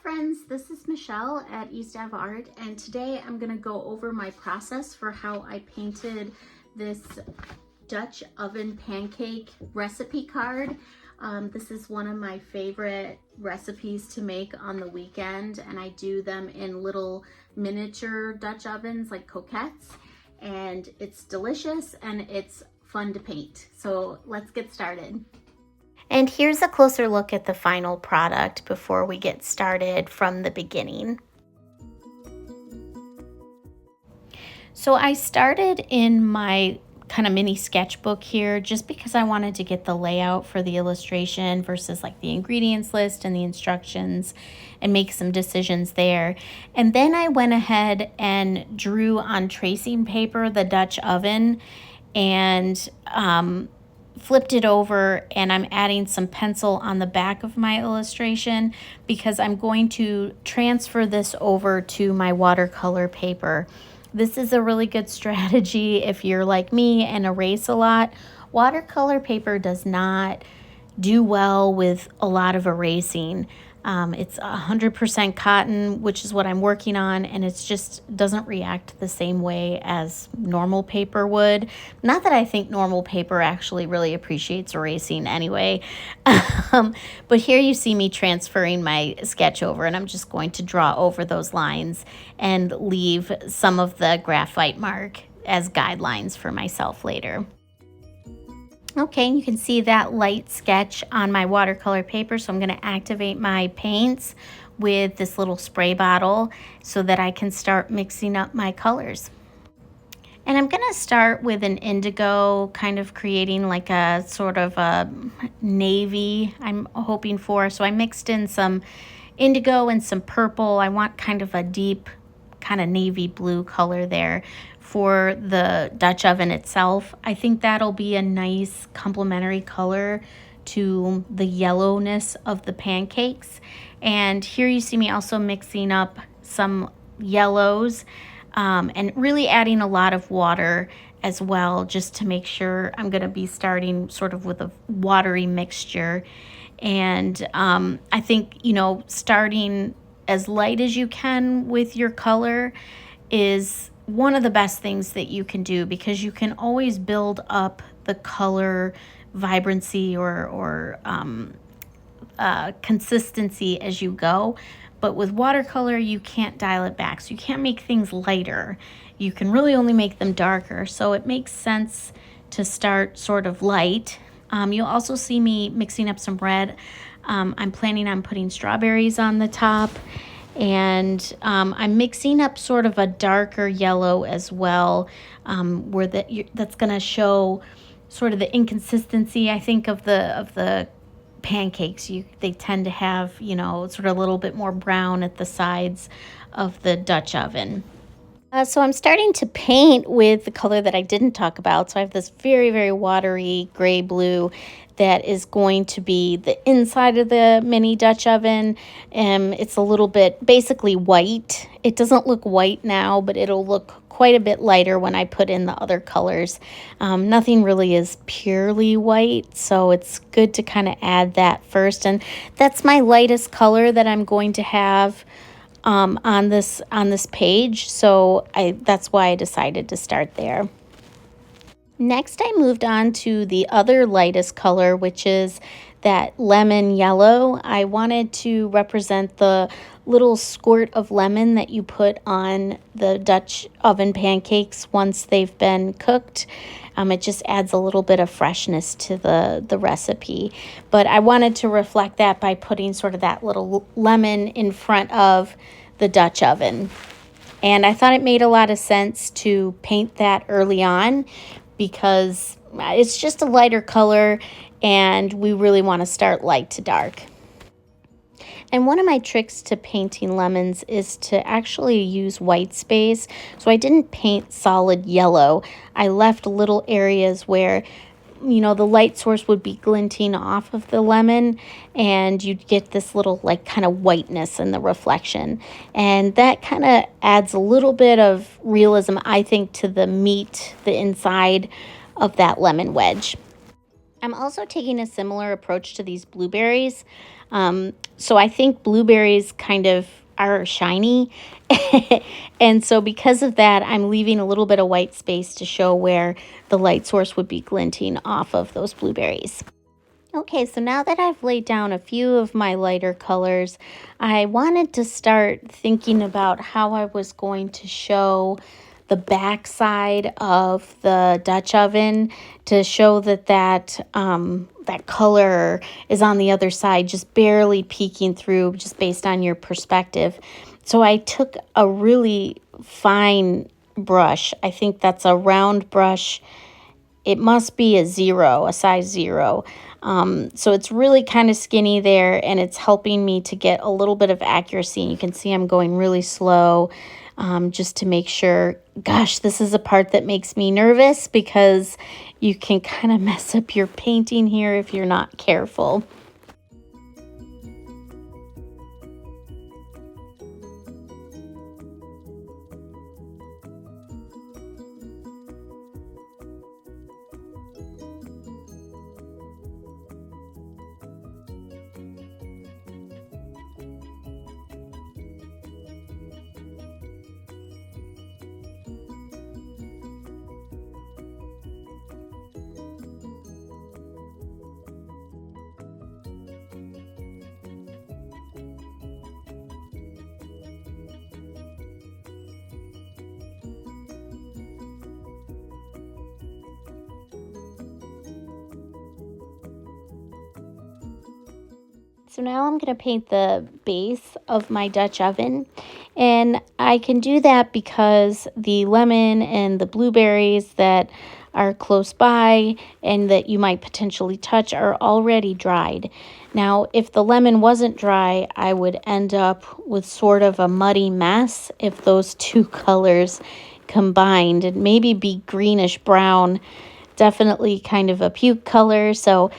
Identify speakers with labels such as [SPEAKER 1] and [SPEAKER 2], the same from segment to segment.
[SPEAKER 1] friends, this is Michelle at East Ave Art, and today I'm going to go over my process for how I painted this Dutch oven pancake recipe card. This is one of my favorite recipes to make on the weekend, and I do them in little miniature Dutch ovens like coquettes, and it's delicious and it's fun to paint. So let's get started. And here's a closer look at the final product before we get started from the beginning. So I started in my kind of mini sketchbook here just because I wanted to get the layout for the illustration versus like the ingredients list and the instructions and make some decisions there. And then I went ahead and drew on tracing paper the Dutch oven and flipped it over, and I'm adding some pencil on the back of my illustration because I'm going to transfer this over to my watercolor paper. This is a really good strategy if you're like me and erase a lot. Watercolor paper does not do well with a lot of erasing. It's 100% cotton, which is what I'm working on, and it just doesn't react the same way as normal paper would. Not that I think normal paper actually really appreciates erasing anyway. But here you see me transferring my sketch over, and I'm just going to draw over those lines and leave some of the graphite mark as guidelines for myself later. Okay, you can see that light sketch on my watercolor paper, so I'm going to activate my paints with this little spray bottle so that I can start mixing up my colors. And I'm going to start with an indigo, kind of creating like a sort of a navy I'm hoping for. So I mixed in some indigo and some purple. I want kind of a deep kind of navy blue color there for the Dutch oven itself. I think that'll be a nice complementary color to the yellowness of the pancakes. And here you see me also mixing up some yellows and really adding a lot of water as well, just to make sure. I'm going to be starting sort of with a watery mixture. And I think, starting as light as you can with your color is one of the best things that you can do, because you can always build up the color vibrancy or consistency as you go. But with watercolor, you can't dial it back. So you can't make things lighter. You can really only make them darker. So it makes sense to start sort of light. You'll also see me mixing up some red. I'm planning on putting strawberries on the top. And I'm mixing up sort of a darker yellow as well, where that's going to show sort of the inconsistency, I think, of the pancakes. They tend to have, sort of a little bit more brown at the sides of the Dutch oven. So I'm starting to paint with the color that I didn't talk about. So I have this very, very watery gray blue that is going to be the inside of the mini Dutch oven. It's a little bit basically white. It doesn't look white now, but it'll look quite a bit lighter when I put in the other colors. Nothing really is purely white, so it's good to kind of add that first. And that's my lightest color that I'm going to have on this page, so that's why I decided to start there. Next, I moved on to the other lightest color, which is that lemon yellow. I wanted to represent the little squirt of lemon that you put on the Dutch oven pancakes once they've been cooked. It just adds a little bit of freshness to the recipe. But I wanted to reflect that by putting sort of that little lemon in front of the Dutch oven. And I thought it made a lot of sense to paint that early on because it's just a lighter color and we really want to start light to dark. And one of my tricks to painting lemons is to actually use white space. So I didn't paint solid yellow. I left little areas where, the light source would be glinting off of the lemon and you'd get this little like kind of whiteness in the reflection. And that kind of adds a little bit of realism, I think, to the meat, the inside of that lemon wedge. I'm also taking a similar approach to these blueberries. So I think blueberries kind of are shiny. And so because of that, I'm leaving a little bit of white space to show where the light source would be glinting off of those blueberries. Okay, so now that I've laid down a few of my lighter colors, I wanted to start thinking about how I was going to show the back side of the Dutch oven to show that color is on the other side, just barely peeking through, just based on your perspective. So I took a really fine brush. I think that's a round brush. It must be a size 0. So it's really kind of skinny there, and it's helping me to get a little bit of accuracy. You can see I'm going really slow, just to make sure. Gosh, this is a part that makes me nervous because you can kind of mess up your painting here if you're not careful. So now I'm going to paint the base of my Dutch oven, and I can do that because the lemon and the blueberries that are close by and that you might potentially touch are already dried. Now, if the lemon wasn't dry, I would end up with sort of a muddy mess if those two colors combined, and maybe be greenish brown, definitely kind of a puke color. So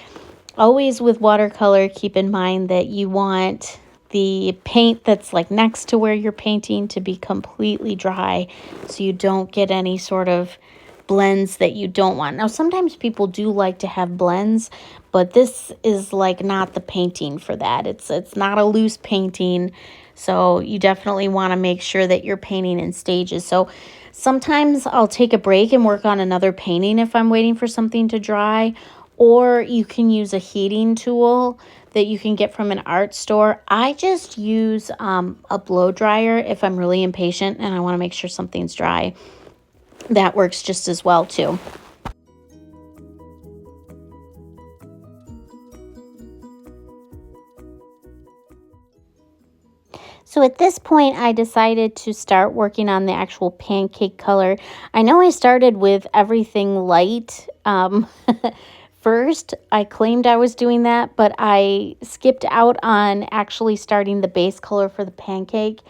[SPEAKER 1] always with watercolor, keep in mind that you want the paint that's like next to where you're painting to be completely dry, so you don't get any sort of blends that you don't want. Now, sometimes people do like to have blends, but this is like not the painting for that. It's not a loose painting, so you definitely want to make sure that you're painting in stages. So sometimes I'll take a break and work on another painting if I'm waiting for something to dry, or you can use a heating tool that you can get from an art store. I just use a blow dryer if I'm really impatient and I want to make sure something's dry. That works just as well too. So at this point, I decided to start working on the actual pancake color. I know I started with everything light. First, I claimed I was doing that, but I skipped out on actually starting the base color for the pancake.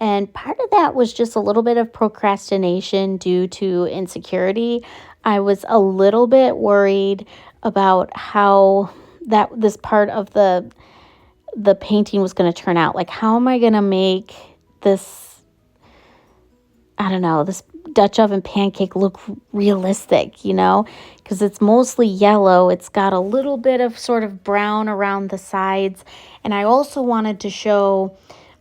[SPEAKER 1] And part of that was just a little bit of procrastination due to insecurity. I was a little bit worried about how this part of the painting was going to turn out. Like, how am I going to make this, I don't know, this Dutch oven pancake look realistic, because it's mostly yellow. It's got a little bit of sort of brown around the sides. And I also wanted to show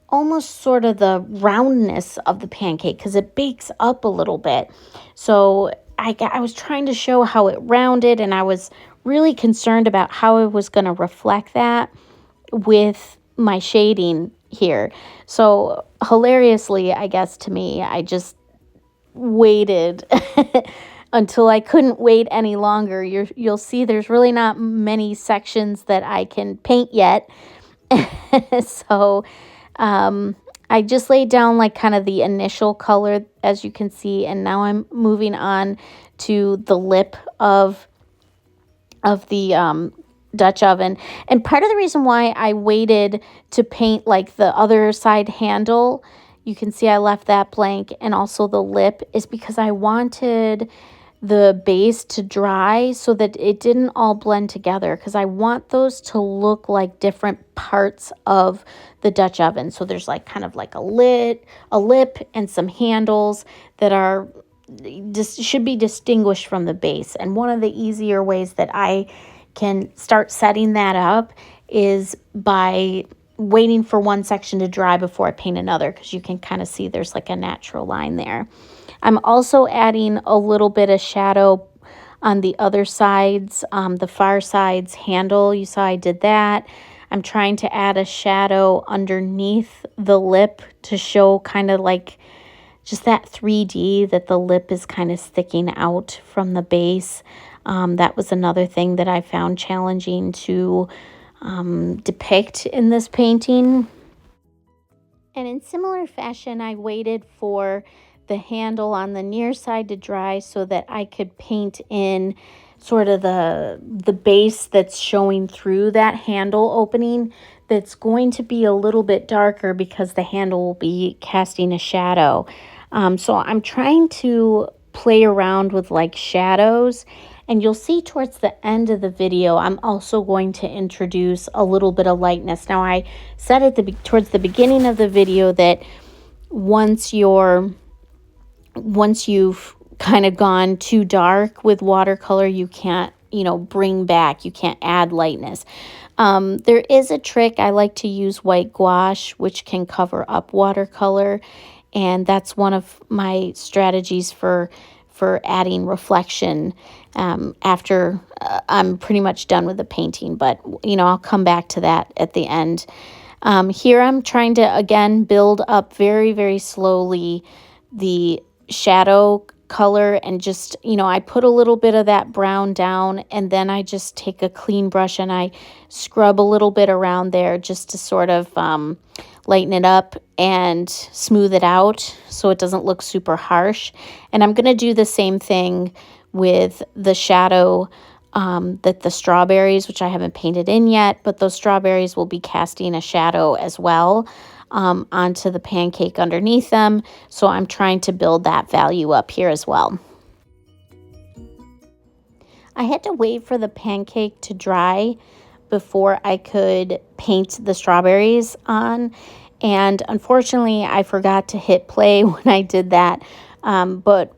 [SPEAKER 1] almost sort of the roundness of the pancake because it bakes up a little bit. So I was trying to show how it rounded, and I was really concerned about how I was going to reflect that with my shading here. So hilariously, I guess to me, I just waited until I couldn't wait any longer. You'll see there's really not many sections that I can paint yet. So I just laid down like kind of the initial color, as you can see, and now I'm moving on to the lip of the Dutch oven. And part of the reason why I waited to paint like the other side handle, you can see I left that blank, and also the lip, is because I wanted the base to dry so that it didn't all blend together, because I want those to look like different parts of the Dutch oven. So there's like kind of like a lip, and some handles that are just should be distinguished from the base. And one of the easier ways that I can start setting that up is by waiting for one section to dry before I paint another, because you can kind of see there's like a natural line there. I'm also adding a little bit of shadow on the other sides, the far side's handle. You saw I did that. I'm trying to add a shadow underneath the lip to show kind of like just that 3D, that the lip is kind of sticking out from the base. That was another thing that I found challenging to depict in this painting. And in similar fashion, I waited for the handle on the near side to dry so that I could paint in sort of the base that's showing through that handle opening, that's going to be a little bit darker because the handle will be casting a shadow. So I'm trying to play around with like shadows, and you'll see towards the end of the video, I'm also going to introduce a little bit of lightness. Now, I said at towards the beginning of the video that once you've kind of gone too dark with watercolor, you can't, bring back, you can't add lightness. There is a trick. I like to use white gouache, which can cover up watercolor. And that's one of my strategies for adding reflection after I'm pretty much done with the painting. But, I'll come back to that at the end. Here I'm trying to, again, build up very, very slowly the shadow color, and just, I put a little bit of that brown down, and then I just take a clean brush and I scrub a little bit around there just to sort of lighten it up and smooth it out so it doesn't look super harsh. And I'm going to do the same thing with the shadow that the strawberries, which I haven't painted in yet, but those strawberries will be casting a shadow as well onto the pancake underneath them. So I'm trying to build that value up here as well. I had to wait for the pancake to dry before I could paint the strawberries on. And unfortunately, I forgot to hit play when I did that. But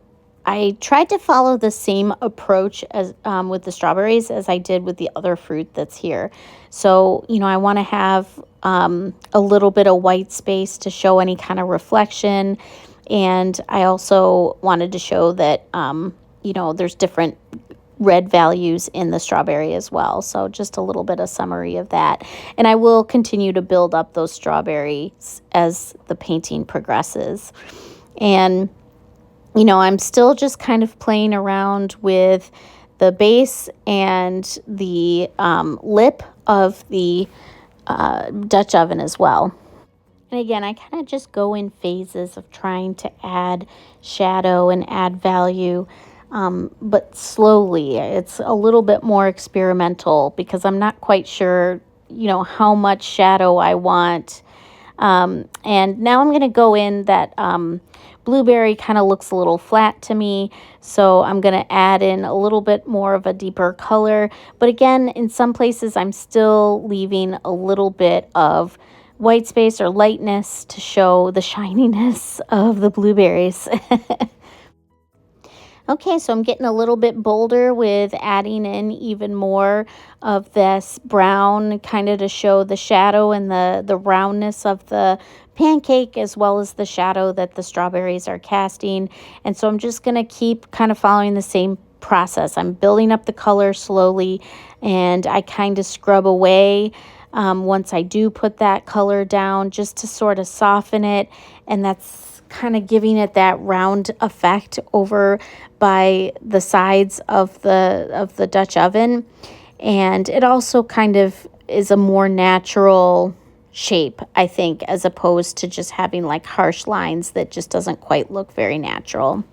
[SPEAKER 1] I tried to follow the same approach as with the strawberries as I did with the other fruit that's here. So, I want to have a little bit of white space to show any kind of reflection. And I also wanted to show that, there's different red values in the strawberry as well. So just a little bit of summary of that. And I will continue to build up those strawberries as the painting progresses. And I'm still just kind of playing around with the base and the lip of the Dutch oven as well. And again, I kind of just go in phases of trying to add shadow and add value, but slowly. It's a little bit more experimental because I'm not quite sure, how much shadow I want. And now I'm going to go in that blueberry kind of looks a little flat to me, so I'm going to add in a little bit more of a deeper color. But again, in some places I'm still leaving a little bit of white space or lightness to show the shininess of the blueberries. Okay, so I'm getting a little bit bolder with adding in even more of this brown, kind of to show the shadow and the roundness of the pancake, as well as the shadow that the strawberries are casting. And so I'm just going to keep kind of following the same process. I'm building up the color slowly, and I kind of scrub away once I do put that color down, just to sort of soften it. And that's kind of giving it that round effect over by the sides of the Dutch oven. And it also kind of is a more natural shape, I think, as opposed to just having like harsh lines that just doesn't quite look very natural.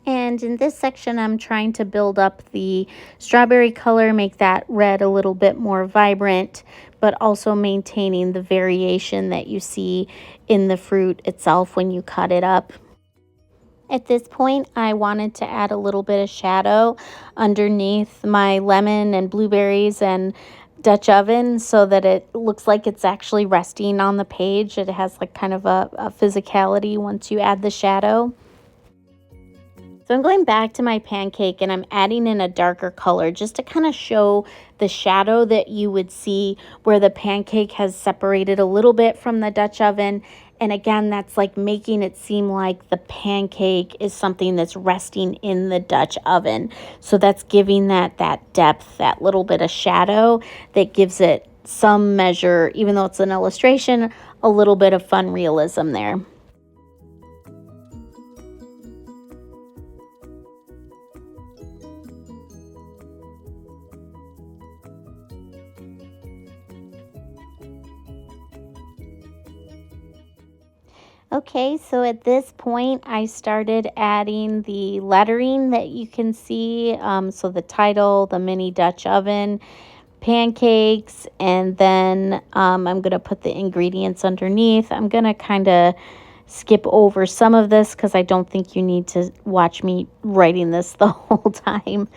[SPEAKER 1] And in this section, I'm trying to build up the strawberry color, make that red a little bit more vibrant, but also maintaining the variation that you see in the fruit itself when you cut it up. At this point, I wanted to add a little bit of shadow underneath my lemon and blueberries and Dutch oven so that it looks like it's actually resting on the page. It has like kind of a physicality once you add the shadow. So I'm going back to my pancake and I'm adding in a darker color just to kind of show the shadow that you would see where the pancake has separated a little bit from the Dutch oven. And again, that's like making it seem like the pancake is something that's resting in the Dutch oven. So that's giving that depth, that little bit of shadow that gives it some measure, even though it's an illustration, a little bit of fun realism there. Okay, so at this point, I started adding the lettering that you can see. So the title, the mini Dutch oven, pancakes, and then I'm going to put the ingredients underneath. I'm going to kind of skip over some of this because I don't think you need to watch me writing this the whole time.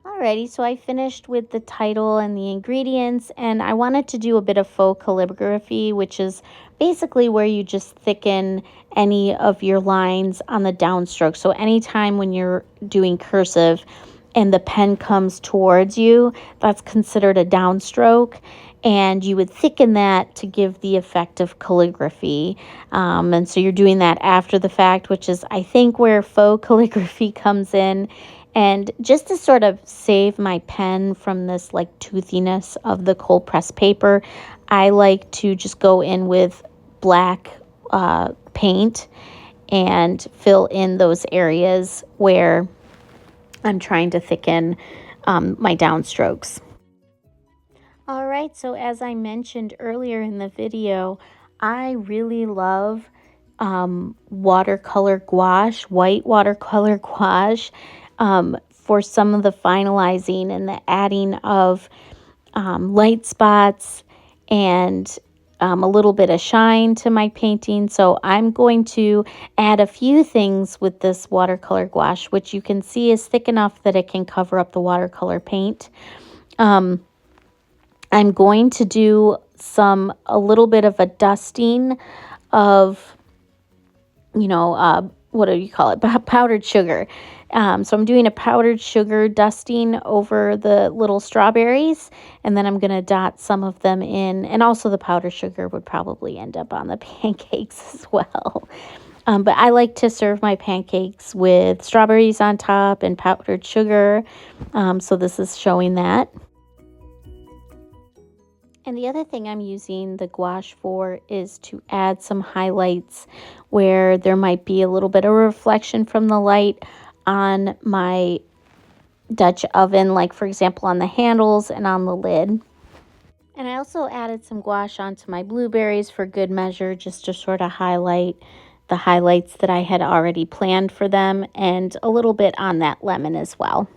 [SPEAKER 1] Alrighty, so I finished with the title and the ingredients, and I wanted to do a bit of faux calligraphy, which is basically where you just thicken any of your lines on the downstroke. So anytime when you're doing cursive and the pen comes towards you, that's considered a downstroke, and you would thicken that to give the effect of calligraphy. And so you're doing that after the fact, which is, I think, where faux calligraphy comes in. And just to sort of save my pen from this like toothiness of the cold press paper, I like to just go in with black paint and fill in those areas where I'm trying to thicken my downstrokes. All right, so as I mentioned earlier in the video, I really love watercolor gouache, white watercolor gouache, for some of the finalizing and the adding of light spots and a little bit of shine to my painting. So I'm going to add a few things with this watercolor gouache, which you can see is thick enough that it can cover up the watercolor paint. I'm going to do a little bit of a dusting of, what do you call it? Powdered sugar. So I'm doing a powdered sugar dusting over the little strawberries, and then I'm going to dot some of them in, and also the powdered sugar would probably end up on the pancakes as well. But I like to serve my pancakes with strawberries on top and powdered sugar, so this is showing that. And the other thing I'm using the gouache for is to add some highlights where there might be a little bit of reflection from the light on my Dutch oven, like for example on the handles and on the lid. And I also added some gouache onto my blueberries for good measure, just to sort of highlight the highlights that I had already planned for them, and a little bit on that lemon as well.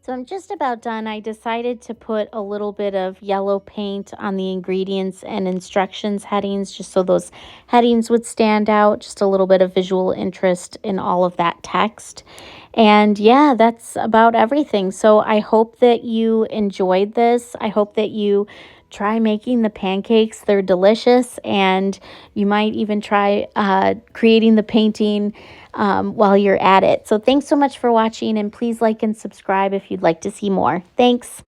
[SPEAKER 1] So I'm just about done. I decided to put a little bit of yellow paint on the ingredients and instructions headings, just so those headings would stand out, just a little bit of visual interest in all of that text. And yeah, that's about everything. So I hope that you enjoyed this. I hope that you try making the pancakes. They're delicious, and you might even try creating the painting while you're at it. So thanks so much for watching, and please like and subscribe if you'd like to see more. Thanks.